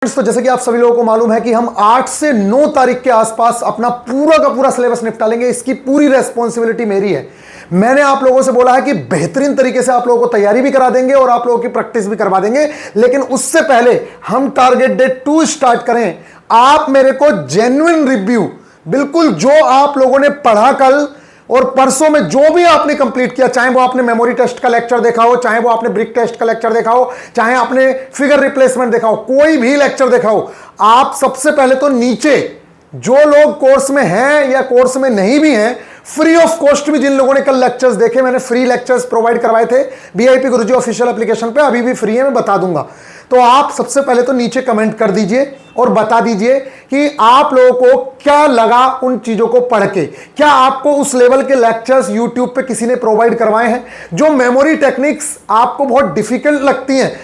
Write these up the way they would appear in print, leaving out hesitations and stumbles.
तो जैसे कि आप सभी लोगों को मालूम है कि हम 8 से 9 तारीख के आसपास अपना पूरा का पूरा सिलेबस निपटा लेंगे। इसकी पूरी रेस्पॉन्सिबिलिटी मेरी है। मैंने आप लोगों से बोला है कि बेहतरीन तरीके से आप लोगों को तैयारी भी करा देंगे और आप लोगों की प्रैक्टिस भी करवा देंगे, लेकिन उससे पहले हम टारगेट डे 2 स्टार्ट करें। आप मेरे को जेन्युइन रिव्यू, बिल्कुल जो आप लोगों ने पढ़ा कल और परसों में जो भी आपने कंप्लीट किया, चाहे वो आपने मेमोरी टेस्ट का लेक्चर देखा हो, चाहे वो आपने ब्रिक टेस्ट का लेक्चर देखा हो, चाहे आपने फिगर रिप्लेसमेंट देखा हो, कोई भी लेक्चर देखा हो, आप सबसे पहले तो नीचे जो लोग कोर्स में हैं या कोर्स में नहीं भी हैं, फ्री ऑफ कॉस्ट भी जिन लोगों ने कल लेक्चर्स देखे, मैंने फ्री लेक्चर्स प्रोवाइड करवाए थे बीआईपी गुरुजी ऑफिशियल एप्लीकेशन पे, अभी भी फ्री है, मैं बता दूंगा। तो आप सबसे पहले तो नीचे कमेंट कर दीजिए और बता दीजिए कि आप लोगों को क्या लगा उन चीजों को पढ़ के। क्या आपको उस लेवल के लेक्चर्स यूट्यूब पे किसी ने प्रोवाइड करवाए हैं? जो मेमोरी टेक्निक्स आपको बहुत डिफिकल्ट लगती हैं,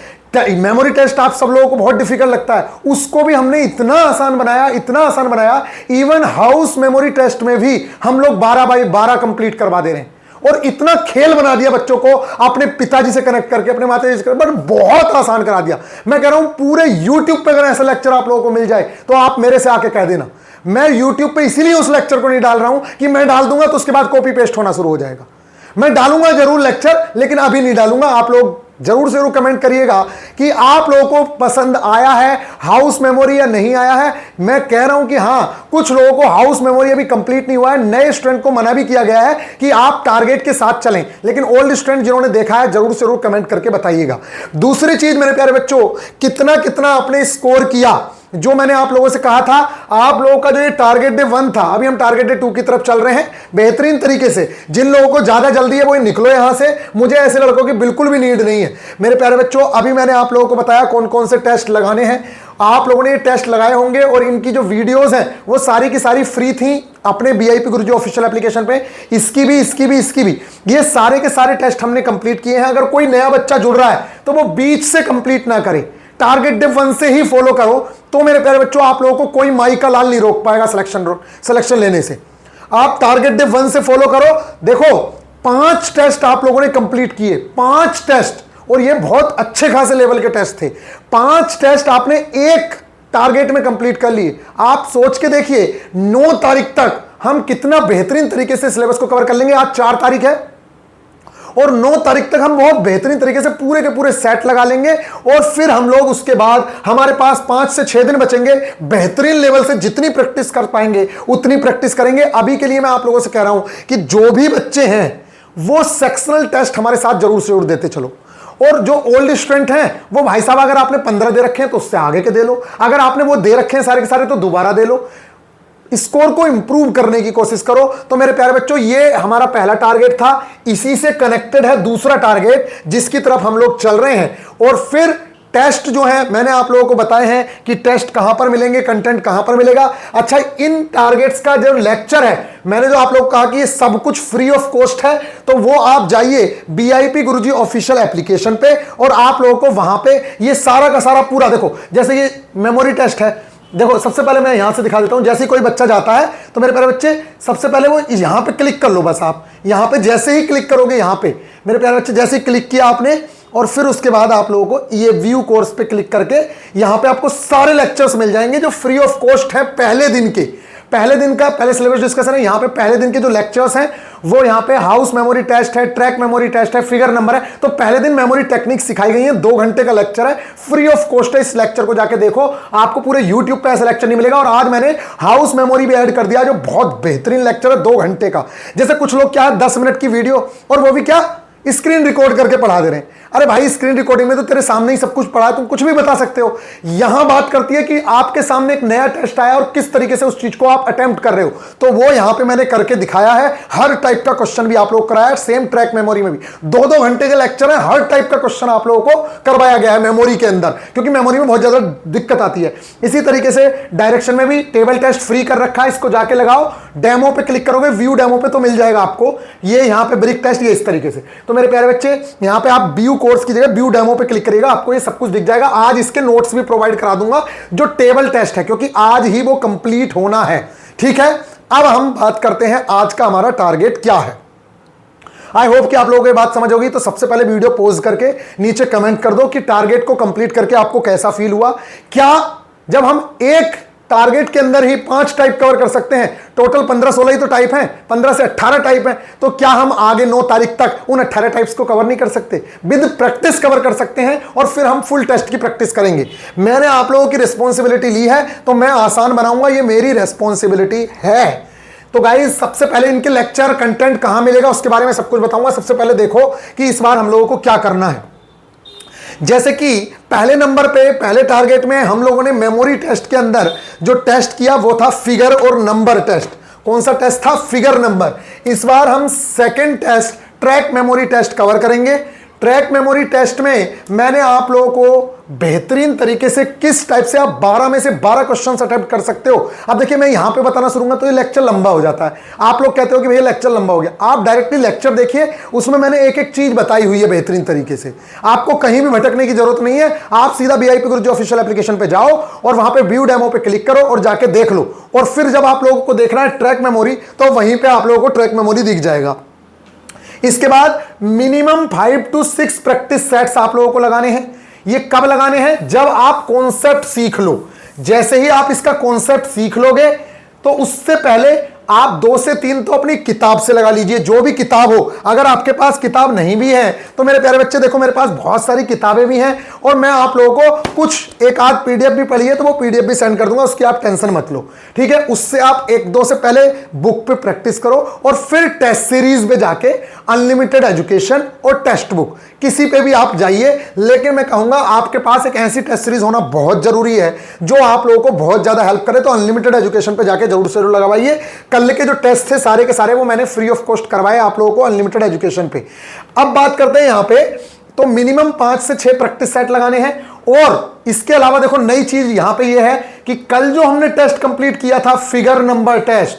मेमोरी टेस्ट आप सब लोगों को बहुत डिफिकल्ट लगता है, उसको भी हमने इतना आसान बनाया, इतना आसान बनाया, इवन हाउस मेमोरी टेस्ट में भी हम लोग 12x12 कंप्लीट करवा दे रहे हैं। और इतना खेल बना दिया बच्चों को, अपने पिताजी से कनेक्ट करके, अपने माताजी से कनेक्ट, बट बहुत आसान करा दिया। मैं कह रहा हूं पूरे YouTube पे अगर ऐसा लेक्चर आप लोगों को मिल जाए तो आप मेरे से आके कह देना। मैं YouTube पे इसीलिए उस लेक्चर को नहीं डाल रहा हूं कि मैं डाल दूंगा तो उसके बाद कॉपी पेस्ट होना शुरू हो जाएगा। मैं डालूंगा जरूर लेक्चर, लेकिन अभी नहीं डालूंगा। आप लोग जरूर से जरूर कमेंट करिएगा कि आप लोगों को पसंद आया है हाउस मेमोरी या नहीं आया है। मैं कह रहा हूं कि हां, कुछ लोगों को हाउस मेमोरी अभी कंप्लीट नहीं हुआ है। नए स्टूडेंट को मना भी किया गया है कि आप टारगेट के साथ चलें, लेकिन ओल्ड स्टूडेंट जिन्होंने देखा है जरूर से जरूर कमेंट करके बताइएगा। दूसरी चीज मेरे प्यारे बच्चों, कितना कितना आपने स्कोर किया, जो मैंने आप लोगों से कहा था, आप लोगों का जो ये टारगेट डे 1 था, अभी हम टारगेट डे 2 की तरफ चल रहे हैं बेहतरीन तरीके से। जिन लोगों को ज्यादा जल्दी है वो निकलो यहां से, मुझे ऐसे लड़कों की बिल्कुल भी नीड नहीं है मेरे प्यारे बच्चों। अभी मैंने आप लोगों को बताया कौन कौन से टेस्ट लगाने हैं, आप लोगों ने ये टेस्ट लगाए होंगे और इनकी जो वीडियोस हैं वो सारी की सारी फ्री थी अपने बीआईपी गुरुजी ऑफिशियल एप्लीकेशन पे। इसकी भी ये सारे के सारे टेस्ट हमने कंप्लीट किए हैं। अगर कोई नया बच्चा जुड़ रहा है तो वो बीच से कंप्लीट ना करे, टारगेट डे 1 से ही फॉलो करो, तो मेरे प्यारे बच्चों आप लोगों को कोई माई का लाल नहीं रोक पाएगा सिलेक्शन लेने से। आप टारगेट डे 1 से फॉलो करो। देखो 5 टेस्ट आप लोगों ने कंप्लीट किए, 5 टेस्ट, और ये बहुत अच्छे खासे लेवल के टेस्ट थे। 5 टेस्ट आपने एक टारगेट में कंप्लीट कर लिए। आप सोच के देखिए 9 तारीख तक हम कितना बेहतरीन तरीके से सिलेबस को कवर कर लेंगे। आज 4 तारीख है और 9 तारीख तक हम बहुत बेहतरीन तरीके से पूरे के पूरे सेट लगा लेंगे और फिर हम लोग उसके बाद हमारे पास 5 से 6 दिन बचेंगे। बेहतरीन लेवल से जितनी प्रैक्टिस कर पाएंगे उतनी प्रैक्टिस करेंगे। अभी के लिए मैं आप लोगों से कह रहा हूं कि जो भी बच्चे हैं वो सेक्शनल टेस्ट हमारे साथ जरूर से जरूर देते चलो। और जो ओल्ड स्टूडेंट हैं वो भाई साहब, अगर आपने 15 दे रखे हैं तो उससे आगे के दे लो, अगर आपने वो दे रखे हैं सारे के सारे तो दोबारा दे लो। स्कोर को इंप्रूव करने की कोशिश करो। तो मेरे प्यारे बच्चों, ये हमारा पहला टारगेट था, इसी से कनेक्टेड है दूसरा टारगेट जिसकी तरफ हम लोग चल रहे हैं। और फिर टेस्ट जो है मैंने आप लोगों को बताए हैं कि टेस्ट कहां पर मिलेंगे, कंटेंट कहां पर मिलेगा। अच्छा, इन टारगेट्स का जो लेक्चर है, मैंने जो आप लोग कहा कि ये सब कुछ फ्री ऑफ कॉस्ट है, तो वो आप जाइए बीआईपी गुरुजी ऑफिशियल एप्लीकेशन पे और आप लोगों को वहां पे ये सारा का सारा पूरा, देखो जैसे ये मेमोरी टेस्ट है, देखो सबसे पहले मैं यहां से दिखा देता हूं। जैसे कोई बच्चा जाता है तो मेरे प्यारे बच्चे सबसे पहले वो यहां पे क्लिक कर लो, बस आप यहां पे जैसे ही क्लिक करोगे, यहां पे मेरे प्यारे बच्चे जैसे ही क्लिक किया आपने, और फिर उसके बाद आप लोगों को ये व्यू कोर्स पे क्लिक करके यहां पे आपको सारे लेक्चर्स मिल जाएंगे जो फ्री ऑफ कॉस्ट है। पहले दिन का पहले सिलेबस डिस्कशन है, यहां पे पहले दिन के जो लेक्चर्स हैं वो यहां पे हाउस मेमोरी टेस्ट है, ट्रैक मेमोरी टेस्ट है, फिगर नंबर है। तो पहले दिन मेमोरी टेक्निक सिखाई गई है, 2 घंटे का लेक्चर है, फ्री ऑफ कॉस्ट है। इस लेक्चर को जाके देखो, आपको पूरे YouTube पे ऐसा लेक्चर नहीं मिलेगा। और आज मैंने हाउस मेमोरी भी ऐड कर दिया जो बहुत बेहतरीन लेक्चर है, 2 घंटे का। जैसे कुछ लोग क्या 10 मिनट की वीडियो, और वो भी क्या स्क्रीन रिकॉर्ड करके पढ़ा दे रहे हैं। अरे भाई, स्क्रीन रिकॉर्डिंग में तो तेरे सामने ही सब कुछ पढ़ा है, तुम कुछ भी बता सकते हो। यहां बात करती है कि आपके सामने एक नया टेस्ट आया और किस तरीके से उस चीज को आप अटेम्प्ट कर रहे हो, तो वो यहां पे मैंने करके दिखाया है। हर टाइप का क्वेश्चन भी आप लोग कराया है, सेम ट्रैक मेमोरी में भी 2-2 घंटे के लेक्चर है। हर टाइप का क्वेश्चन आप लोगों को करवाया गया है मेमोरी के अंदर, क्योंकि मेमोरी में बहुत ज्यादा दिक्कत आती है। इसी तरीके से डायरेक्शन में भी टेबल टेस्ट फ्री कर रखा है, इसको जाके लगाओ। डेमो पे क्लिक करोगे, व्यू डेमो पे, तो मिल जाएगा आपको ये यहां पे ब्रिक टेस्ट, ये इस तरीके से। तो मेरे प्यारे बच्चे, यहां पे आप व्यू कोर्स की जगह व्यू डेमो पे क्लिक करिएगा, आपको ये सब कुछ दिख जाएगा। आज इसके नोट्स भी प्रोवाइड करा दूंगा जो टेबल टेस्ट है, क्योंकि आज ही वो कंप्लीट होना है। ठीक है, अब हम बात करते हैं आज का हमारा टारगेट क्या है। आई होप कि आप लोगों को ये बात समझ होगी। तो सबसे पहले वीडियो पॉज करके नीचे कमेंट कर दो कि टारगेट को कंप्लीट करके आपको कैसा फील हुआ, क्या जब हम एक टारगेट के अंदर ही 5 टाइप कवर कर सकते हैं, टोटल 15-16 ही तो टाइप हैं, 15 से 18 टाइप हैं, तो क्या हम आगे 9 तारीख तक उन 18 टाइप्स को कवर नहीं कर सकते? विद प्रैक्टिस कवर कर सकते हैं और फिर हम फुल टेस्ट की प्रैक्टिस करेंगे। मैंने आप लोगों की रिस्पॉन्सिबिलिटी ली है तो मैं आसान बनाऊंगा, ये मेरी रिस्पॉन्सिबिलिटी है। तो गाइस सबसे पहले इनके लेक्चर कंटेंट कहां मिलेगा उसके बारे में सब कुछ बताऊंगा। सबसे पहले देखो कि इस बार हम लोगों को क्या करना है। जैसे कि पहले नंबर पे पहले टारगेट में हम लोगों ने मेमोरी टेस्ट के अंदर जो टेस्ट किया वो था फिगर और नंबर टेस्ट। कौन सा टेस्ट था? Figure number. इस बार हम second test track memory test cover करेंगे। ट्रैक मेमोरी टेस्ट में मैंने आप लोगों को बेहतरीन तरीके से किस टाइप से आप 12 में से 12 क्वेश्चन अटेम्प्ट कर सकते हो। अब देखिए मैं यहां पे बताना शुरू तो ये लेक्चर लंबा हो जाता है। आप लोग कहते हो कि भैया लेक्चर लंबा हो गया, आप डायरेक्टली लेक्चर देखिए, उसमें मैंने एक एक चीज बताई हुई है बेहतरीन तरीके से। आपको कहीं भी भटकने की जरूरत नहीं है। आप सीधा VIP गुरुजी ऑफिशियल एप्लीकेशन पे जाओ और वहां पे व्यू डेमो पे क्लिक करो और जाके देख लो। और फिर जब आप लोगों को देखना है ट्रैक मेमोरी तो वहीं पे आप लोगों को ट्रैक मेमोरी दिख जाएगा। इसके बाद मिनिमम 5 to 6 प्रैक्टिस सेट्स आप लोगों को लगाने हैं। ये कब लगाने हैं? जब आप कॉन्सेप्ट सीख लो। जैसे ही आप इसका कॉन्सेप्ट सीख लोगे तो उससे पहले आप 2 से 3 तो अपनी किताब से लगा लीजिए, जो भी किताब हो। अगर आपके पास किताब नहीं भी है तो मेरे प्यारे बच्चे देखो मेरे पास बहुत सारी किताबें भी हैं और मैं आप लोगों को कुछ एक आध PDF भी पढ़ी है तो वो PDF भी सेंड कर दूंगा, उसकी आप टेंशन मत लो, ठीक है। उससे आप 1-2 से पहले बुक पे प्रैक्टिस करो और फिर टेस्ट सीरीज पे जाके अनलिमिटेड एजुकेशन और टेक्स्ट बुक किसी पे भी आप जाइए। लेकिन मैं कहूंगा आपके पास एक ऐसी टेस्ट सीरीज होना बहुत जरूरी है जो आप लोगों को बहुत ज्यादा हेल्प करे। तो अनलिमिटेड एजुकेशन पे जाके जरूर से जरूर लगवाइए। कल के जो टेस्ट थे सारे के सारे वो मैंने फ्री ऑफ कॉस्ट करवाए आप लोगों को अनलिमिटेड एजुकेशन पे। अब बात करते हैं यहां पे, तो मिनिमम 5 से 6 प्रैक्टिस सेट लगाने हैं। और इसके अलावा देखो नई चीज यहां पे ये है कि कल जो हमने टेस्ट कंप्लीट किया था फिगर नंबर टेस्ट,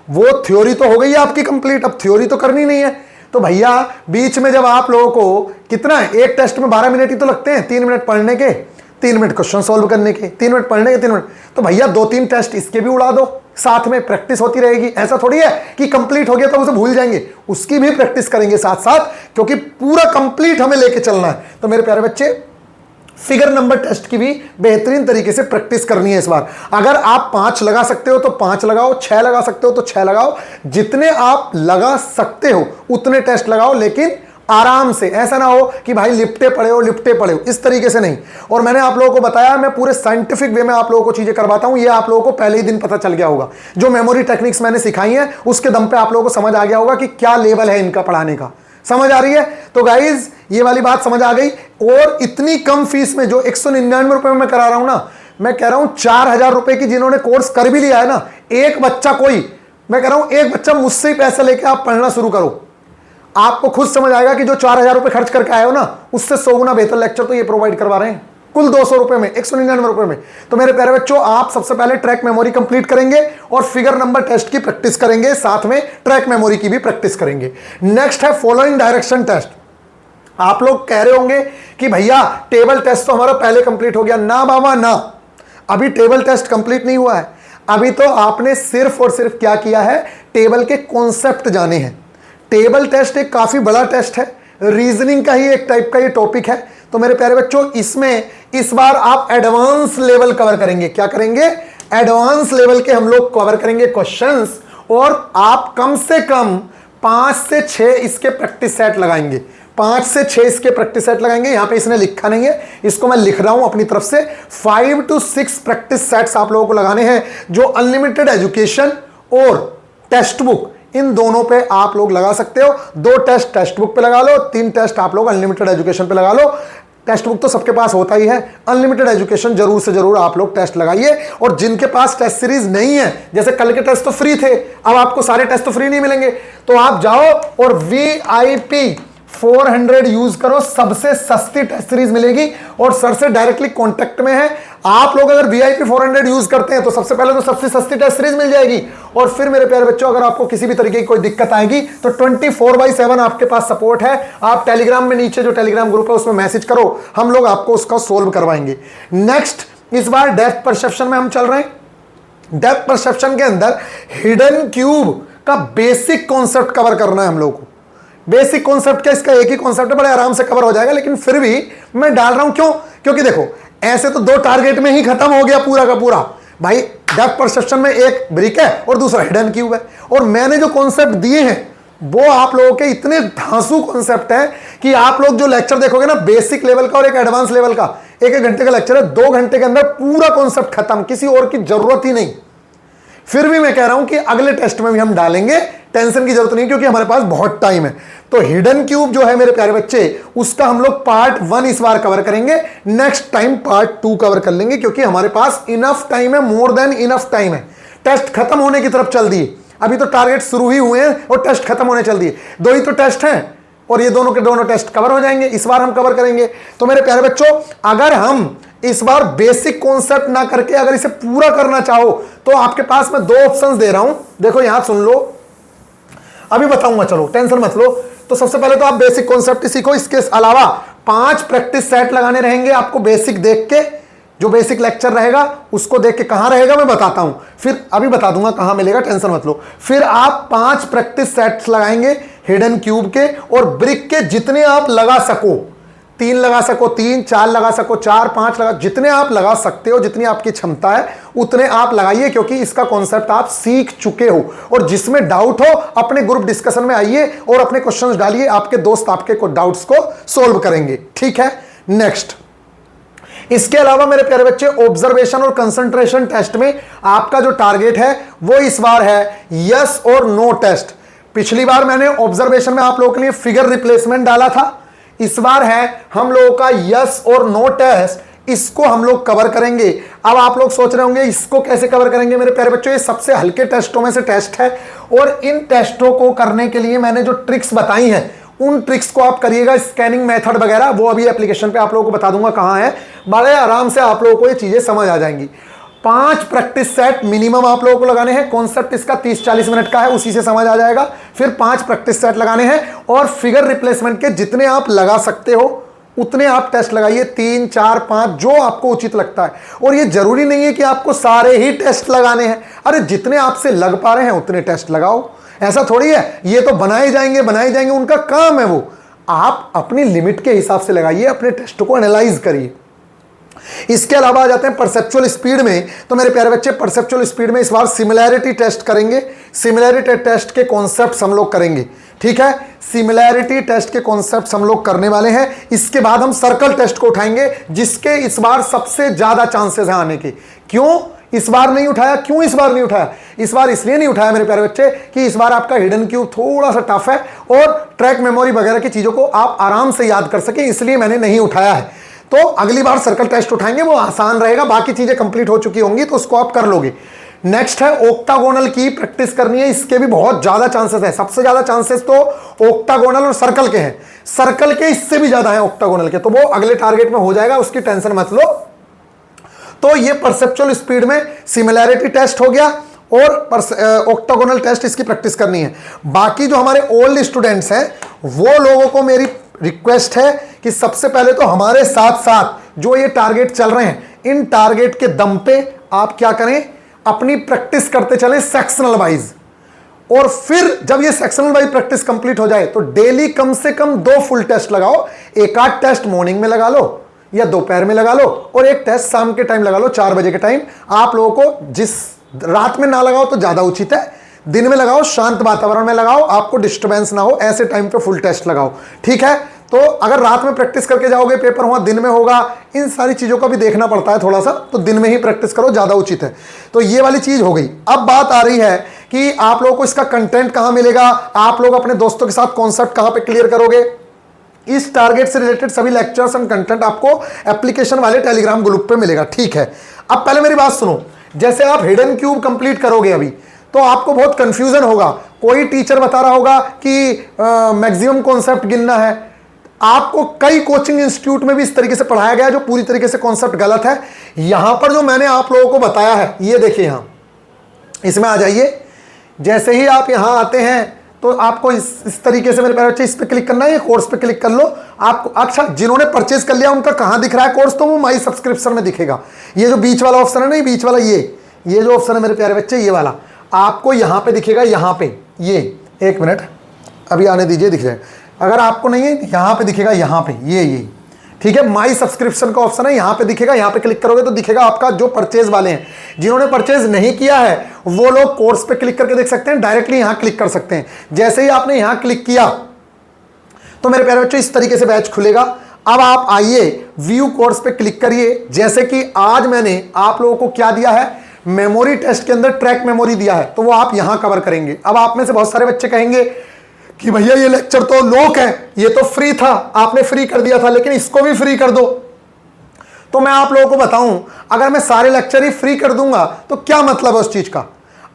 वो थ्योरी तो हो गई है आपकी कंप्लीट, अब थ्योरी तो करनी नहीं है। तो भैया बीच में जब आप लोगों को कितना है, एक टेस्ट में 12 मिनट ही तो लगते हैं, 3 मिनट पढ़ने के 3 मिनट क्वेश्चन सॉल्व करने के, 3 मिनट पढ़ने के 3 मिनट, तो भैया 2-3 टेस्ट इसके भी उड़ा दो, साथ में प्रैक्टिस होती रहेगी। ऐसा थोड़ी है कि कंप्लीट हो गया तो उसे भूल जाएंगे, उसकी भी प्रैक्टिस करेंगे साथ साथ, क्योंकि पूरा कंप्लीट हमें लेके चलना है। तो मेरे प्यारे बच्चे फिगर नंबर टेस्ट की भी बेहतरीन तरीके से प्रैक्टिस करनी है इस बार। अगर आप 5 लगा सकते हो तो 5 लगाओ, 6 लगा सकते हो तो 6 लगाओ, जितने आप लगा सकते हो उतने टेस्ट लगाओ, लेकिन आराम से। ऐसा ना हो कि भाई लिपटे पड़े हो, इस तरीके से नहीं। और मैंने आप लोगों को बताया, मैं पूरे साइंटिफिक वे में आप लोगों को चीजें करवाता हूं, ये आप लोगों को पहले ही दिन पता चल गया होगा। जो मेमोरी टेक्निक्स मैंने सिखाई हैं उसके दम पे आप लोगों को समझ आ गया होगा कि क्या लेवल है इनका पढ़ाने का। समझ आ रही है? तो गाइज ये वाली बात समझ आ गई। और इतनी कम फीस में जो 199 रुपए में मैं करा रहा हूं ना, मैं कह रहा हूं 4000 रुपए की जिन्होंने कोर्स कर भी लिया है ना, एक बच्चा कोई, मैं कह रहा हूं एक बच्चा मुझसे ही पैसा लेके आप पढ़ना शुरू करो, आपको खुद समझ आएगा कि जो 4000 रुपए खर्च करके आए हो ना, उससे 100 गुना बेहतर लेक्चर तो ये प्रोवाइड करवा रहे हैं, कुल 200 रुपए में, 199 रुपए में। तो मेरे प्यारे बच्चों, आप सबसे पहले ट्रैक मेमोरी कंप्लीट करेंगे और फिगर नंबर टेस्ट की प्रैक्टिस करेंगे, साथ में ट्रैक मेमोरी की भी प्रैक्टिस करेंगे। नेक्स्ट है फॉलोइंग डायरेक्शन टेस्ट। आप लोग कह रहे होंगे कि भैया टेबल टेस्ट तो हमारा पहले कंप्लीट हो गया। ना बाबा ना, अभी टेबल टेस्ट कंप्लीट नहीं हुआ है। अभी तो आपने सिर्फ और सिर्फ क्या किया है, टेबल के कॉन्सेप्ट जाने हैं। टेबल टेस्ट एक काफी बड़ा टेस्ट है, रीजनिंग का ही एक टाइप का ये टॉपिक है। तो मेरे प्यारे बच्चों, इसमें इस बार आप एडवांस लेवल कवर करेंगे। क्या करेंगे? एडवांस लेवल के हम लोग कवर करेंगे क्वेश्चंस, और आप कम से कम 5 से 6 इसके प्रैक्टिस सेट लगाएंगे। 5 से 6 इसके प्रैक्टिस सेट लगाएंगे। यहां पे इसने लिखा नहीं है, इसको मैं लिख रहा हूं अपनी तरफ से। 5 to 6 प्रैक्टिस सेट्स आप लोगों को लगाने हैं, जो अनलिमिटेड एजुकेशन और टेक्स्ट बुक, इन दोनों पे आप लोग लगा सकते हो। 2 टेस्ट टेक्स्ट बुक पे लगा लो, 3 टेस्ट आप लोग अनलिमिटेड एजुकेशन पे लगा लो। टेक्स्ट बुक तो सबके पास होता ही है, अनलिमिटेड एजुकेशन जरूर से जरूर आप लोग टेस्ट लगाइए। और जिनके पास टेस्ट सीरीज नहीं है, जैसे कल के टेस्ट तो फ्री थे, अब आपको सारे टेस्ट तो फ्री नहीं मिलेंगे, तो आप जाओ और VIP 400 यूज करो, सबसे सस्ती टेस्ट सीरीज मिलेगी और सर से डायरेक्टली कांटेक्ट में है। आप लोग अगर VIP 400 यूज करते हैं तो सबसे पहले तो सबसे सस्ती टेस्ट सीरीज मिल जाएगी। और फिर मेरे प्यारे बच्चों, अगर आपको किसी भी तरीके की कोई दिक्कत आएगी तो 24/7 आपके पास सपोर्ट है। आप टेलीग्राम में, नीचे जो टेलीग्राम ग्रुप है उसमें मैसेज करो, हम लोग आपको उसका सोल्व करवाएंगे। नेक्स्ट, इस बार डेप्थ परसेप्शन में हम चल रहे हैं। डेप्थ परसेप्शन के अंदर हिडन क्यूब का बेसिक कॉन्सेप्ट कवर करना है हम लोग को। बेसिक कॉन्सेप्ट क्या, इसका एक ही कॉन्सेप्ट है, बड़े आराम से कवर हो जाएगा, लेकिन फिर भी मैं डाल रहा हूं। क्यों? क्योंकि देखो ऐसे तो 2 टारगेट में ही खत्म हो गया पूरा का पूरा भाई। डेप्थ परसेप्शन में एक ब्रिक है और दूसरा हिडन क्यूब है, और मैंने जो कॉन्सेप्ट दिए हैं वो आप लोगों के इतने धांसू कॉन्सेप्ट हैं कि आप लोग जो लेक्चर देखोगे ना, बेसिक लेवल का और एक एडवांस लेवल का, 1-1 घंटे का लेक्चर है, 2 घंटे के अंदर पूरा कॉन्सेप्ट खत्म, किसी और की जरूरत ही नहीं। फिर भी मैं कह रहा हूं कि अगले टेस्ट में भी हम डालेंगे, टेंशन की जरूरत नहीं, क्योंकि हमारे पास बहुत टाइम है। तो हिडन क्यूब जो है मेरे प्यारे बच्चे, उसका हम लोग पार्ट 1 इस बार कवर करेंगे, नेक्स्ट टाइम पार्ट 2 कवर कर लेंगे, क्योंकि हमारे पास इनफ टाइम है, मोर देन इनफ टाइम है। टेस्ट खत्म होने की तरफ चल दिए, अभी तो टारगेट शुरू ही हुए हैं और टेस्ट खत्म होने चल दिए। 2 ही तो टेस्ट हैं और ये दोनों के दोनों टेस्ट कवर हो जाएंगे, इस बार हम कवर करेंगे। तो मेरे प्यारे बच्चों, अगर हम इस बार बेसिक कॉन्सेप्ट ना करके अगर इसे पूरा करना चाहो तो आपके पास मैं 2 ऑप्शंस दे रहा हूं, देखो यहां सुन लो, अभी बताऊंगा, चलो टेंशन मत लो। तो सबसे पहले तो आप बेसिक कॉन्सेप्ट सीखो, इसके अलावा 5 प्रैक्टिस सेट लगाने रहेंगे आपको बेसिक देख के। जो बेसिक लेक्चर रहेगा उसको देख के, कहां रहेगा मैं बताता हूं, फिर अभी बता दूंगा कहां मिलेगा, टेंशन मत लो। फिर आप 5 प्रैक्टिस सेट्स लगाएंगे हिडन क्यूब के, और ब्रिक के जितने आप लगा सको, 3 लगा सको 3, 4 लगा सको 4, 5 लगा, जितने आप लगा सकते हो, जितनी आपकी क्षमता है उतने आप लगाइए, क्योंकि इसका कॉन्सेप्ट आप सीख चुके हो। और जिसमें डाउट हो अपने ग्रुप डिस्कशन में आइए और अपने क्वेश्चंस डालिए, आपके दोस्त आपके डाउट्स को सोल्व करेंगे, ठीक है। नेक्स्ट, इसके अलावा मेरे प्यारे बच्चे, ऑब्जर्वेशन और कंसंट्रेशन टेस्ट में आपका जो टारगेट है वो इस बार है यस और नो टेस्ट। पिछली बार मैंने ऑब्जर्वेशन में आप लोगों के लिए फिगर रिप्लेसमेंट डाला था, इस बार है हम लोगों का यस और नो टेस्ट, इसको हम लोग कवर करेंगे। अब आप लोग सोच रहे होंगे इसको कैसे कवर करेंगे मेरे प्यारे बच्चों, ये सबसे हल्के टेस्टों में से टेस्ट है, और इन टेस्टों को करने के लिए मैंने जो ट्रिक्स बताई हैं उन ट्रिक्स को आप करिएगा, स्कैनिंग मेथड वगैरह, वो अभी एप्लीकेशन पे आप लोगों को बता दूंगा कहां है, बड़े आराम से आप लोगों को ये चीजें समझ आ जाएंगी। 5 प्रैक्टिस सेट मिनिमम आप लोगों को लगाने हैं, कॉन्सेप्ट इसका 30-40 मिनट का है, उसी से समझ आ जाएगा। फिर 5 प्रैक्टिस सेट लगाने हैं, और फिगर रिप्लेसमेंट के जितने आप लगा सकते हो उतने आप टेस्ट लगाइए, 3, 4, 5 जो आपको उचित लगता है। और ये जरूरी नहीं है कि आपको सारे ही टेस्ट लगाने हैं, अरे जितने आपसे लग पा रहे हैं उतने टेस्ट लगाओ, ऐसा थोड़ी है ये तो बनाए जाएंगे उनका काम है वो। आप अपनी लिमिट के हिसाब से लगाइए, अपने टेस्ट को एनालाइज करिए। इसके अलावा आ जाते हैं परसेप्चुअल स्पीड में। तो मेरे प्यारे बच्चे, परसेप्चुअल स्पीड में इस बार सिमिलैरिटी टेस्ट करेंगे, सिमिलैरिटी टेस्ट के कॉन्सेप्ट्स हम लोग करेंगे, ठीक है। सिमिलैरिटी टेस्ट के कॉन्सेप्ट्स हम लोग करने वाले हैं। इसके बाद हम सर्कल टेस्ट को उठाएंगे, जिसके इस बार सबसे ज्यादा चांसेस हैं आने के। क्यों इस बार नहीं उठाया, इस बार इसलिए नहीं उठाया मेरे प्यारे बच्चे कि इस बार आपका हिडन क्यूब थोड़ा सा टफ है और ट्रैक मेमोरी वगैरह की चीजों को आप आराम से याद कर सके, इसलिए मैंने नहीं उठाया है। तो अगली बार सर्कल टेस्ट उठाएंगे, वो आसान रहेगा, बाकी चीजें कंप्लीट हो चुकी होंगी तो उसको आप कर लोगे। नेक्स्ट है ओक्टागोनल की प्रैक्टिस करनी है, इसके भी बहुत ज्यादा चांसेस है, सबसे ज्यादा चांसेस तो ओक्टागोनल और सर्कल के हैं, सर्कल के इससे भी ज्यादा है ओक्टागोनल के, तो वो अगले टारगेट में हो जाएगा, उसकी टेंशन मत लो। तो ये परसेप्चुअल स्पीड में सिमिलैरिटी टेस्ट हो गया, और ओक्टागोनल टेस्ट इसकी प्रैक्टिस करनी है। बाकी जो हमारे ओल्ड स्टूडेंट्स हैं वो लोगों को मेरी रिक्वेस्ट है कि सबसे पहले तो हमारे साथ साथ जो ये टारगेट चल रहे हैं, इन टारगेट के दम पे आप क्या करें, अपनी प्रैक्टिस करते चलें सेक्शनल वाइज। और फिर जब ये सेक्शनल वाइज प्रैक्टिस कंप्लीट हो जाए तो डेली कम से कम 2 फुल टेस्ट लगाओ, एक आध टेस्ट मॉर्निंग में लगा लो या दोपहर में लगा लो, और एक टेस्ट शाम के टाइम लगा लो, 4 बजे के टाइम। आप लोगों को जिस रात में ना लगाओ तो ज्यादा उचित है, दिन में लगाओ, शांत वातावरण में लगाओ, आपको डिस्टर्बेंस ना हो, ऐसे टाइम पे फुल टेस्ट लगाओ, ठीक है। तो अगर रात में प्रैक्टिस करके जाओगे, पेपर हुआ दिन में होगा, इन सारी चीजों का भी देखना पड़ता है थोड़ा सा, तो दिन में ही प्रैक्टिस करो, ज्यादा उचित है। तो ये वाली चीज हो गई। अब बात आ रही है कि आप लोगों को इसका कंटेंट कहां मिलेगा, आप लोग अपने दोस्तों के साथ कॉन्सेप्ट कहां पे क्लियर करोगे। इस टारगेट से रिलेटेड सभी लेक्चर्स एंड कंटेंट आपको एप्लीकेशन वाले टेलीग्राम ग्रुप पे मिलेगा, ठीक है। अब पहले मेरी बात सुनो, जैसे आप हिडन क्यूब कंप्लीट करोगे अभी, तो आपको बहुत कंफ्यूजन होगा, कोई टीचर बता रहा होगा कि मैक्सिमम कॉन्सेप्ट गिनना है। आपको कई कोचिंग इंस्टीट्यूट में भी इस तरीके से पढ़ाया गया जो पूरी तरीके से कॉन्सेप्ट गलत है। यहां पर जो मैंने आप लोगों को बताया है, ये देखिए, यहां इसमें आ जाइए। जैसे ही आप यहां आते हैं तो आपको इस तरीके से, मेरे प्यारे बच्चे, इस पे क्लिक करना है, ये कोर्स पे क्लिक कर लो। आपको अच्छा, जिन्होंने परचेज कर लिया उनका कहां दिख रहा है कोर्स, तो वो माई सब्सक्रिप्शन में दिखेगा। ये जो बीच वाला ऑप्शन है ना, बीच वाला ये जो ऑप्शन है मेरे प्यारे बच्चे, ये वाला आपको यहां पे दिखेगा, यहां पे, ये 1 मिनट अभी आने दीजिए, दिख जाए। अगर आपको नहीं है, यहां पे दिखेगा, यहां पे ये ठीक है, माई सब्सक्रिप्शन का ऑप्शन है, यहां पे दिखेगा, यहां पे क्लिक करोगे तो दिखेगा आपका जो परचेज वाले हैं। जिन्होंने परचेज नहीं किया है वो लोग कोर्स पे क्लिक करके देख सकते हैं, डायरेक्टली यहां क्लिक कर सकते हैं। जैसे ही आपने यहां क्लिक किया तो मेरे प्यारे बच्चों इस तरीके से बैच खुलेगा। अब आप आइए व्यू कोर्स पे क्लिक करिए। जैसे कि आज मैंने आप लोगों को क्या दिया है, मेमोरी टेस्ट के अंदर ट्रैक मेमोरी दिया है, तो वो आप यहां कवर करेंगे। अब आप में से बहुत सारे बच्चे कहेंगे कि भैया ये लेक्चर तो लोक है, ये तो फ्री था, आपने फ्री कर दिया था, लेकिन इसको भी फ्री कर दो। तो मैं आप लोगों को बताऊं, अगर मैं सारे लेक्चर ही फ्री कर दूंगा तो क्या मतलब है उस चीज का।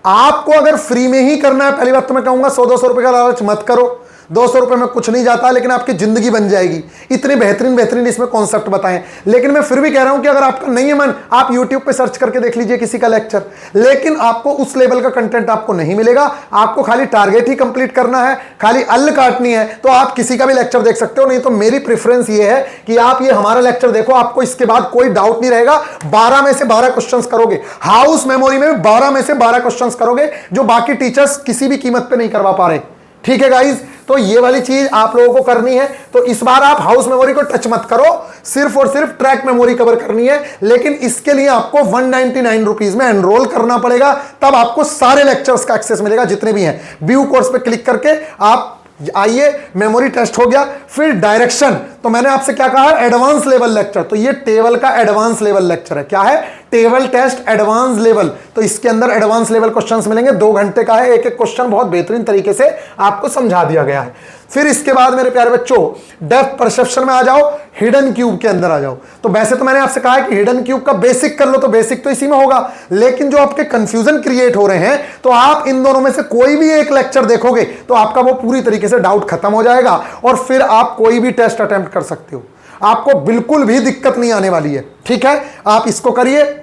आपको अगर फ्री में ही करना है, पहली बात तो मैं कहूंगा 100-200 रुपए का लालच मत करो। 200 रुपए में कुछ नहीं जाता, लेकिन आपकी जिंदगी बन जाएगी। इतने बेहतरीन इसमें कॉन्सेप्ट बताएं, लेकिन मैं फिर भी कह रहा हूं कि अगर आपका नहीं है मन, आप YouTube पे सर्च करके देख लीजिए किसी का लेक्चर, लेकिन आपको उस लेवल का कंटेंट आपको नहीं मिलेगा। आपको खाली टारगेट ही कंप्लीट करना है, खाली अल्ल काटनी है, तो आप किसी का भी लेक्चर देख सकते हो। नहीं तो मेरी प्रेफरेंस ये है कि आप ये हमारा लेक्चर देखो, आपको इसके बाद कोई डाउट नहीं रहेगा। 12 में से 12 क्वेश्चन करोगे, हाउस मेमोरी में 12 में से 12 क्वेश्चन करोगे, जो बाकी टीचर्स किसी भी कीमत पे नहीं करवा पा रहे। ठीक है गाइज, तो ये वाली चीज आप लोगों को करनी है। तो इस बार आप हाउस मेमोरी को टच मत करो, सिर्फ और सिर्फ ट्रैक मेमोरी कवर करनी है। लेकिन इसके लिए आपको 199 रुपीज में एनरोल करना पड़ेगा, तब आपको सारे लेक्चर्स का एक्सेस मिलेगा जितने भी हैं। व्यू कोर्स पे क्लिक करके आप आइए, मेमोरी टेस्ट हो गया। फिर डायरेक्शन, तो मैंने आपसे क्या कहा, एडवांस लेवल लेक्चर। तो ये टेबल का एडवांस लेवल लेक्चर है। क्या है, टेबल टेस्ट एडवांस लेवल। तो इसके अंदर एडवांस लेवल क्वेश्चंस मिलेंगे, 2 घंटे का है, एक एक क्वेश्चन बहुत बेहतरीन तरीके से आपको समझा दिया गया है। फिर इसके बाद मेरे प्यारे बच्चों डेप्थ परसेप्शन में आ जाओ, हिडन क्यूब के अंदर आ जाओ। तो वैसे तो मैंने आपसे कहा है कि हिडन क्यूब का बेसिक कर लो, तो बेसिक तो इसी में होगा, लेकिन जो आपके कंफ्यूजन क्रिएट हो रहे हैं, तो आप इन दोनों में से कोई भी एक लेक्चर देखोगे तो आपका वो पूरी तरीके से डाउट खत्म हो जाएगा, और फिर आप कोई भी टेस्ट अटेम्प्ट कर सकते हो। आपको बिल्कुल भी दिक्कत नहीं आने वाली है। ठीक है, आप इसको करिए।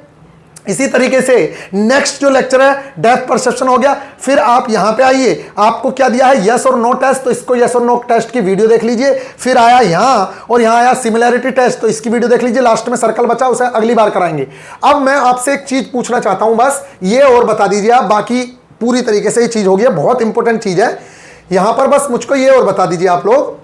इसी तरीके से नेक्स्ट जो लेक्चर है डेप्थ परसेप्शन हो गया। फिर आप यहां पे आइए, आपको क्या दिया है, यस और नो टेस्ट, तो इसको यस और नो टेस्ट की वीडियो देख लीजिए। फिर आया यहां, और यहां आया सिमिलैरिटी टेस्ट, तो इसकी वीडियो देख लीजिए। लास्ट में सर्कल बचा, उसे अगली बार कराएंगे। अब मैं आपसे एक चीज पूछना चाहता हूं, बस ये और बता दीजिए आप, बाकी पूरी तरीके से ये चीज होगी, बहुत इंपॉर्टेंट चीज है यहां पर। बस मुझको ये और बता दीजिए आप लोग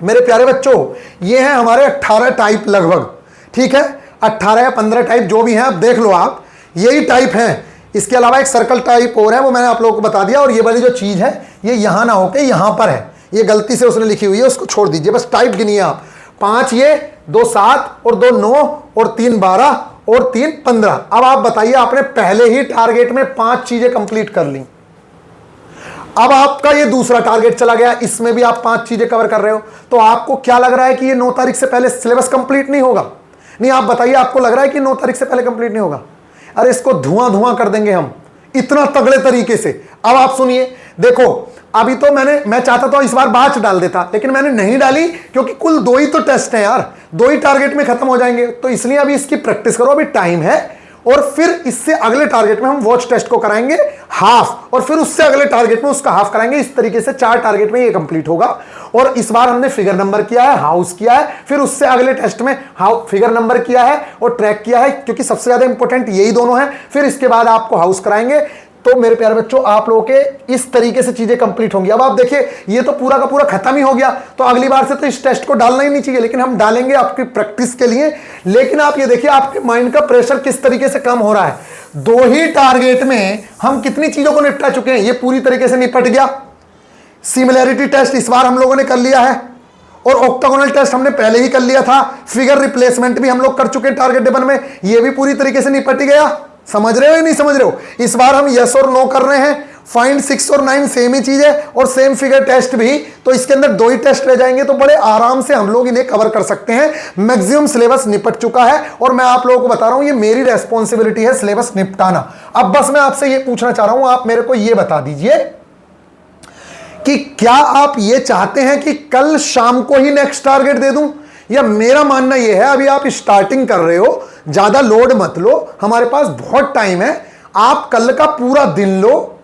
मेरे प्यारे बच्चों, ये हैं हमारे 18 टाइप लगभग। ठीक है, 18 या 15 टाइप जो भी हैं, आप देख लो, आप यही टाइप हैं। इसके अलावा एक सर्कल टाइप और है, वो मैंने आप लोगों को बता दिया। और ये वाली जो चीज है ये यहां ना होके यहां पर है, ये गलती से उसने लिखी हुई है, उसको छोड़ दीजिए। बस टाइप गिनिए आप, 5 ये, 2 7 और 2 9 और 3 12 और 3 15। अब आप बताइए, आपने पहले ही टारगेट में 5 चीजें कंप्लीट कर ली। अब आपका ये दूसरा टारगेट चला गया, इसमें भी आप 5 चीजें कवर कर रहे हो। तो आपको क्या लग रहा है कि ये 9 तारीख से पहले सिलेबस कंप्लीट नहीं होगा? नहीं, आप बताइए, आपको लग रहा है कि 9 तारीख से पहले कंप्लीट नहीं होगा? अरे इसको धुआं धुआं कर देंगे हम, इतना तगड़े तरीके से। अब आप सुनिए, देखो अभी तो मैं चाहता तो इस बार बैच डाल देता, लेकिन मैंने नहीं डाली, क्योंकि कुल 2 ही तो टेस्ट हैं यार, 2 ही टारगेट में खत्म हो जाएंगे। तो इसलिए अभी इसकी प्रैक्टिस करो, अभी टाइम है। और फिर इससे अगले टारगेट में हम वॉच टेस्ट को कराएंगे हाफ, और फिर उससे अगले टारगेट में उसका हाफ कराएंगे। इस तरीके से 4 टारगेट में ये कंप्लीट होगा। और इस बार हमने फिगर नंबर किया है, हाउस किया है, फिर उससे अगले टेस्ट में फिगर नंबर किया है और ट्रैक किया है, क्योंकि सबसे ज्यादा इंपॉर्टेंट यही दोनों हैं। फिर इसके बाद आपको हाउस कराएंगे। तो मेरे प्यारे बच्चों, आप लोगों के इस तरीके से चीजें कंप्लीट होंगी। अब आप देखिए, ये तो पूरा का पूरा खत्म ही हो गया, तो अगली बार से तो इस टेस्ट को डालना ही नहीं चाहिए, लेकिन हम डालेंगे आपकी प्रैक्टिस के लिए। लेकिन आप ये देखिए, आपके माइंड का प्रेशर किस तरीके से कम हो रहा है। 2 ही टारगेट में हम कितनी चीजों को निपटा चुके हैं, ये पूरी तरीके से निपट गया। सिमिलैरिटी टेस्ट इस बार हम लोगों ने कर लिया है, और ऑक्टागोनल टेस्ट हमने पहले ही कर लिया था। फिगर रिप्लेसमेंट भी हम लोग कर चुके हैं टारगेट 1 में, ये भी पूरी तरीके से निपट गया। समझ रहे हो या नहीं समझ रहे हो? इस बार हम यस और नो कर रहे हैं। फाइंड 6 और 9 सेम ही चीज है, और सेम फिगर टेस्ट भी। तो इसके अंदर 2 ही टेस्ट रह जाएंगे, तो बड़े आराम से हम लोग इन्हें कवर कर सकते हैं। मैक्सिमम सिलेबस निपट चुका है, और मैं आप लोगों को बता रहा हूं, ये मेरी रेस्पॉन्सिबिलिटी है सिलेबस निपटाना। अब बस मैं आपसे ये पूछना चाह रहा हूं, आप मेरे को ये बता दीजिए कि क्या आप ये चाहते हैं कि कल शाम को ही नेक्स्ट टारगेट दे दूं, या मेरा मानना यह है अभी आप स्टार्टिंग कर रहे हो, ज्यादा लोड मत लो, हमारे पास बहुत टाइम है, आप कल का पूरा दिन लो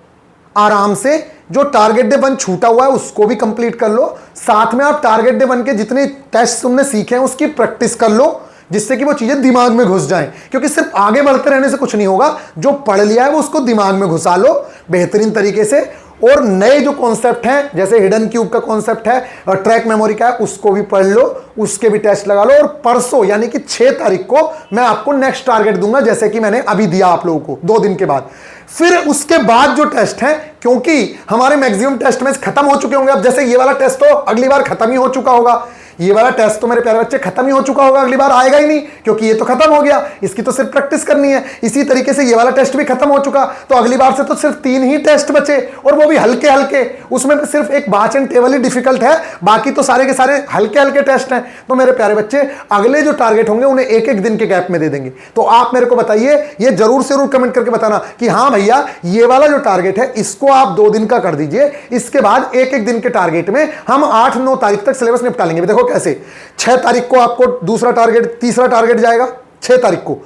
आराम से। जो टारगेट डे 1 छूटा हुआ है उसको भी कंप्लीट कर लो, साथ में आप टारगेट डे 1 के जितने टेस्ट तुमने सीखे हैं उसकी प्रैक्टिस कर लो, जिससे कि वो चीजें दिमाग में घुस जाएं। क्योंकि सिर्फ आगे बढ़ते रहने से कुछ नहीं होगा, जो पढ़ लिया है वो उसको दिमाग में घुसा लो बेहतरीन तरीके से। और नए जो कॉन्सेप्ट हैं जैसे हिडन क्यूब का कॉन्सेप्ट है और ट्रैक मेमोरी का है, उसको भी पढ़ लो, उसके भी टेस्ट लगा लो। और परसों यानी कि 6 तारीख को मैं आपको नेक्स्ट टारगेट दूंगा, जैसे कि मैंने अभी दिया आप लोगों को 2 दिन के बाद। फिर उसके बाद जो टेस्ट है, क्योंकि हमारे मैक्सिमम टेस्ट में खत्म हो चुके होंगे, अब जैसे ये वाला टेस्ट तो अगली बार खत्म ही हो चुका होगा, ये वाला टेस्ट तो मेरे प्यारे बच्चे खत्म ही हो चुका होगा, अगली बार आएगा ही नहीं, क्योंकि ये तो खत्म हो गया, इसकी तो सिर्फ प्रैक्टिस करनी है। इसी तरीके से ये वाला टेस्ट भी खत्म हो चुका, तो अगली बार से तो सिर्फ 3 ही टेस्ट बचे, और वो भी हल्के हल्के, उसमें सिर्फ एक बाचन टेबल ही डिफिकल्ट है, बाकी तो सारे के सारे हल्के हल्के टेस्ट हैं। तो मेरे प्यारे बच्चे अगले जो टारगेट होंगे उन्हें 1-1 दिन के गैप में दे देंगे। तो आप मेरे को बताइए, ये जरूर से जरूर कमेंट करके बताना कि हाँ भैया ये वाला जो टारगेट है इसको आप 2 दिन का कर दीजिए, इसके बाद 1-1 दिन के टारगेट में हम 8-9 तारीख तक सिलेबस निपटा लेंगे। देखो कैसे, 6 तारीख को आपको दूसरा टारगेट, तीसरा टारगेट जाएगा 6 तारीख को।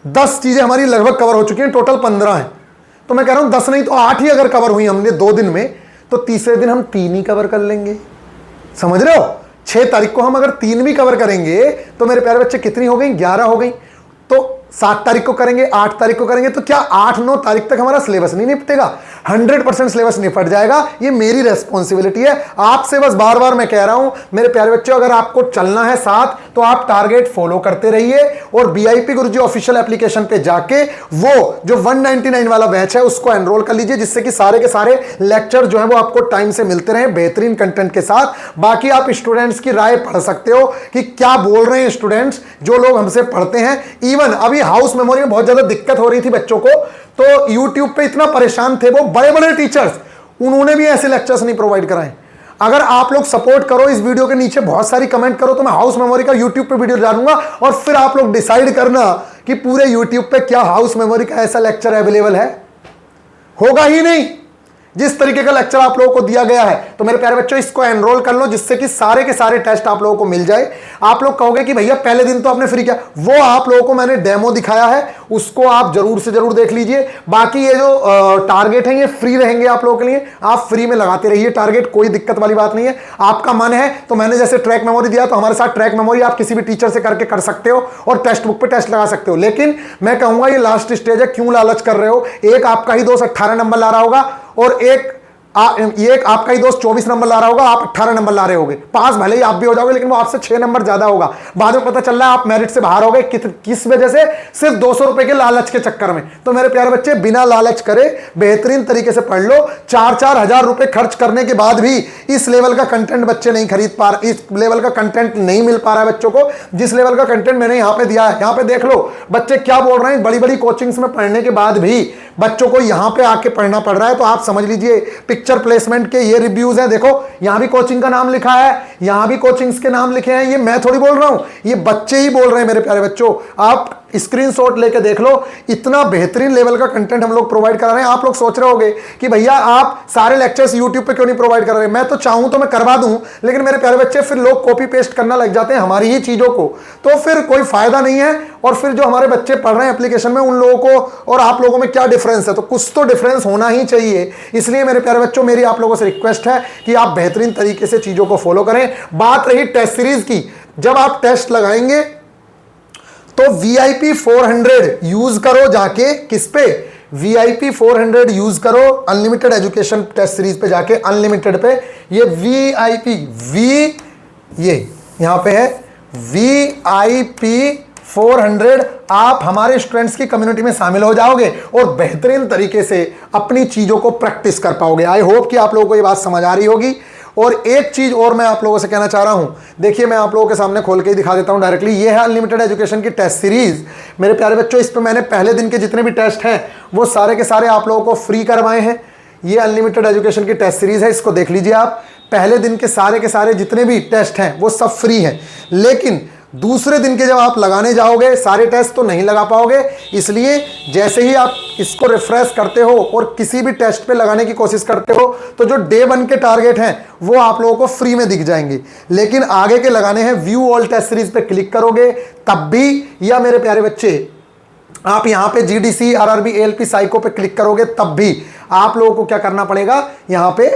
10 चीजें हमारी लगभग कवर हो चुकी हैं, टोटल 15 हैं, तो मैं कह रहा हूं 10 नहीं तो 8 ही अगर कवर हुई हमने 2 दिन में, तो तीसरे दिन हम 3 ही कवर कर लेंगे। समझ रहे हो? 6 तारीख को हम अगर 3 भी कवर करेंगे तो मेरे प्यारे बच्चे कितनी हो गई? 11 हो गई। तो 7 तारीख को करेंगे, 8 तारीख को करेंगे, तो क्या 8-9 तारीख तक हमारा सिलेबस नहीं निपटेगा? 100% सिलेबस निपट जाएगा। ये मेरी रेस्पॉन्सिबिलिटी है। आपसे बस बार बार मैं कह रहा हूं मेरे प्यारे बच्चों, अगर आपको चलना है साथ तो आप टारगेट फॉलो करते रहिए, और VIP गुरुजी ऑफिशियल एप्लीकेशन पे जाके वो जो 199 वाला बैच है उसको एनरोल कर लीजिए, जिससे कि सारे के सारे लेक्चर जो है वो आपको टाइम से मिलते रहे बेहतरीन कंटेंट के साथ। बाकी आप स्टूडेंट्स की राय पढ़ सकते हो कि क्या बोल रहे हैं स्टूडेंट्स जो लोग हमसे पढ़ते हैं। इवन अभी हाउस मेमोरी में बहुत ज्यादा दिक्कत हो रही थी बच्चों को, तो YouTube पे इतना परेशान थे वो बड़े बड़े टीचर्स, उन्होंने भी ऐसे लेक्चर्स नहीं प्रोवाइड कराए। अगर आप लोग सपोर्ट करो, इस वीडियो के नीचे बहुत सारी कमेंट करो, तो मैं हाउस मेमोरी का YouTube पे वीडियो डालूंगा, और फिर आप लोग डिसाइड करना कि पूरे YouTube पे क्या हाउस मेमोरी का ऐसा लेक्चर अवेलेबल है। होगा ही नहीं जिस तरीके का लेक्चर आप लोगों को दिया गया है। तो मेरे प्यारे बच्चों इसको एनरोल कर लो, जिससे कि सारे के सारे टेस्ट आप लोगों को मिल जाए। आप लोग कहोगे कि भैया पहले दिन तो आपने फ्री किया, वो आप लोगों को मैंने डेमो दिखाया है, उसको आप जरूर से जरूर देख लीजिए। बाकी ये जो टारगेट है ये फ्री रहेंगे आप लोगों के लिए, आप फ्री में लगाते रहिए टारगेट, कोई दिक्कत वाली बात नहीं है। आपका मन है तो मैंने जैसे ट्रैक मेमोरी दिया, तो हमारे साथ ट्रैक मेमोरी आप किसी भी टीचर से करके कर सकते हो और टेक्स्ट बुक पे टेस्ट लगा सकते हो। लेकिन मैं कहूंगा ये लास्ट स्टेज है, क्यों लालच कर रहे हो? एक आपका ही दोस्त 18 नंबर ला रहा होगा, और एक आपका ही दोस्त 24 नंबर ला रहा होगा, आप 18 नंबर ला रहे होगे। पास भले ही आप भी हो जाओगे, लेकिन वो आपसे 6 नंबर ज्यादा होगा। बाद में पता चल रहा है आप मेरिट से बाहर हो गए, किस वजह से? सिर्फ 200 रुपए के लालच के चक्कर में। तो मेरे प्यारे बच्चे बिना लालच करे बेहतरीन तरीके से पढ़ लो। 4-4 हजार रुपए खर्च करने के बाद भी इस लेवल का कंटेंट बच्चे नहीं खरीद पा रहे, इस लेवल का कंटेंट नहीं मिल पा रहा है बच्चों को, जिस लेवल का कंटेंट मैंने यहां पे दिया है। यहां पे देख लो बच्चे क्या बोल रहे हैं, बड़ी बड़ी कोचिंग्स में पढ़ने के बाद भी बच्चों को यहां पे आके पढ़ना पड़ रहा है। तो आप समझ लीजिए पिक्चर प्लेसमेंट के ये रिव्यूज हैं, देखो यहां भी कोचिंग का नाम लिखा है, यहां भी कोचिंग्स के नाम लिखे हैं। ये मैं थोड़ी बोल रहा हूं, ये बच्चे ही बोल रहे हैं मेरे प्यारे बच्चों। आप स्क्रीनशॉट लेके देख लो, इतना बेहतरीन लेवल का कंटेंट हम लोग प्रोवाइड कर रहे हैं। आप लोग सोच रहे होंगे कि भैया आप सारे लेक्चर्स YouTube पे क्यों नहीं प्रोवाइड कर रहे? मैं तो चाहूं तो मैं करवा दूं, लेकिन मेरे प्यारे बच्चे फिर लोग कॉपी पेस्ट करना लग जाते हैं हमारी ही चीजों को, तो फिर कोई फायदा नहीं है। और फिर जो हमारे बच्चे पढ़ रहे हैं एप्लीकेशन में, उन लोगों को और आप लोगों में क्या डिफरेंस है? तो कुछ तो डिफरेंस होना ही चाहिए। इसलिए मेरे प्यारे बच्चों मेरी आप लोगों से रिक्वेस्ट है कि आप बेहतरीन तरीके से चीजों को फॉलो करें। बात रही टेस्ट सीरीज की, जब आप टेस्ट लगाएंगे तो VIP 400 यूज करो जाके, किस पे? VIP 400 यूज करो अनलिमिटेड एजुकेशन टेस्ट सीरीज पे जाके, अनलिमिटेड पे ये VIP ये यहां पे है VIP 400। आप हमारे स्टूडेंट्स की कम्युनिटी में शामिल हो जाओगे और बेहतरीन तरीके से अपनी चीजों को प्रैक्टिस कर पाओगे। आई होप कि आप लोगों को ये बात समझ आ रही होगी। और एक चीज और मैं आप लोगों से कहना चाह रहा हूं, देखिए मैं आप लोगों के सामने खोल के ही दिखा देता हूं डायरेक्टली। ये है अनलिमिटेड एजुकेशन की टेस्ट सीरीज। मेरे प्यारे बच्चों इस पे मैंने पहले दिन के जितने भी टेस्ट हैं वो सारे के सारे आप लोगों को फ्री करवाए हैं। ये अनलिमिटेड एजुकेशन की टेस्ट सीरीज है, इसको देख लीजिए आप। पहले दिन के सारे जितने भी टेस्ट हैं वो सब फ्री हैं, लेकिन दूसरे दिन के जब आप लगाने जाओगे सारे टेस्ट तो नहीं लगा पाओगे। इसलिए जैसे ही आप इसको रिफ्रेश करते हो और किसी भी टेस्ट पे लगाने की कोशिश करते हो, तो जो डे 1 के टारगेट हैं वो आप लोगों को फ्री में दिख जाएंगे। लेकिन आगे के लगाने हैं, व्यू ऑल टेस्ट सीरीज पे क्लिक करोगे तब भी, या मेरे प्यारे बच्चे आप यहां पे GDC RRB ALP साइको पे क्लिक करोगे तब भी आप लोगों को क्या करना पड़ेगा, यहां पे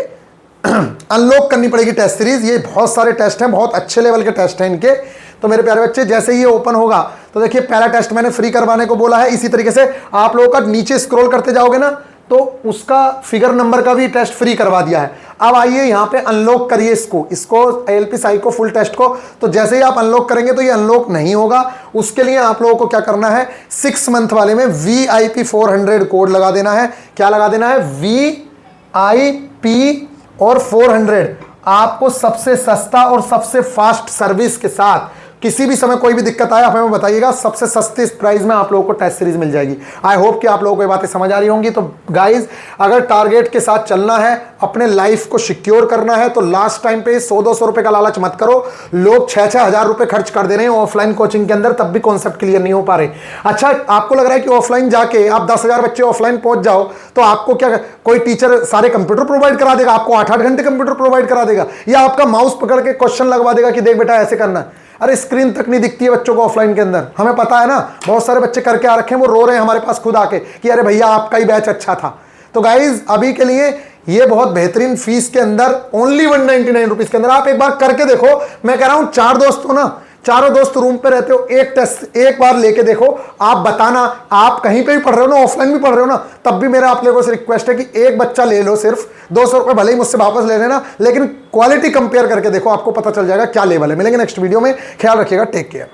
अनलॉक करनी पड़ेगी टेस्ट सीरीज। ये बहुत सारे टेस्ट हैं, बहुत अच्छे लेवल के टेस्ट हैं इनके। तो मेरे प्यारे बच्चे जैसे ही ये ओपन होगा तो देखिए पहला टेस्ट मैंने फ्री करवाने को बोला है। इसी तरीके से आप लोगों का नीचे स्क्रॉल करते जाओगे ना तो उसका फिगर नंबर का भी टेस्ट फ्री करवा दिया है। अब आइए यहां पे अनलॉक करिए इसको ALP साइको फुल टेस्ट को। तो जैसे ही आप अनलॉक करेंगे तो ये अनलॉक नहीं होगा। उसके लिए आप लोगों को क्या करना है, 6 मंथ वाले में VIP 400 कोड लगा देना है। क्या लगा देना है, VIP और 400। आपको सबसे सस्ता और सबसे फास्ट सर्विस के साथ किसी भी समय कोई भी दिक्कत आए आप हमें बताइएगा, सबसे सस्ते प्राइस में आप लोगों को टेस्ट सीरीज मिल जाएगी। आई होप कि आप लोगों को ये बातें समझ आ रही होंगी। तो गाइज, अगर टारगेट के साथ चलना है, अपने लाइफ को सिक्योर करना है, तो लास्ट टाइम पे 100-200 रुपए का लालच मत करो। लोग 6-6 हजार रुपए खर्च कर दे रहे हैं ऑफलाइन कोचिंग के अंदर, तब भी कॉन्सेप्ट क्लियर नहीं हो पा रहे। अच्छा, आपको लग रहा है कि ऑफलाइन जाके आप 10,000 बच्चे ऑफलाइन पहुंच जाओ तो आपको क्या कोई टीचर सारे कंप्यूटर प्रोवाइड करा देगा, आपको 8-8 घंटे कंप्यूटर प्रोवाइड करा देगा, या आपका माउस पकड़ के क्वेश्चन लगवा देगा कि देख बेटा ऐसे करना है। अरे स्क्रीन तक नहीं दिखती है बच्चों को ऑफलाइन के अंदर, हमें पता है ना। बहुत सारे बच्चे करके आ रखे हैं, वो रो रहे हैं हमारे पास खुद आके कि अरे भैया आपका ही बैच अच्छा था। तो गाइज, अभी के लिए ये बहुत बेहतरीन फीस के अंदर, ओनली 199 रुपीज के अंदर आप एक बार करके देखो। मैं कह रहा हूं 4 दोस्त हो ना, चारों दोस्त रूम पे रहते हो, एक टेस्ट एक बार लेके देखो। आप बताना, आप कहीं पे भी पढ़ रहे हो ना, ऑफलाइन भी पढ़ रहे हो ना, तब भी मेरा आप लोगों से रिक्वेस्ट है कि एक बच्चा ले लो, सिर्फ 200 रुपए भले ही मुझसे वापस ले लेना, लेकिन क्वालिटी कंपेयर करके देखो, आपको पता चल जाएगा क्या लेवल है। मिलेंगे नेक्स्ट वीडियो में, ख्याल रखिएगा, टेक केयर।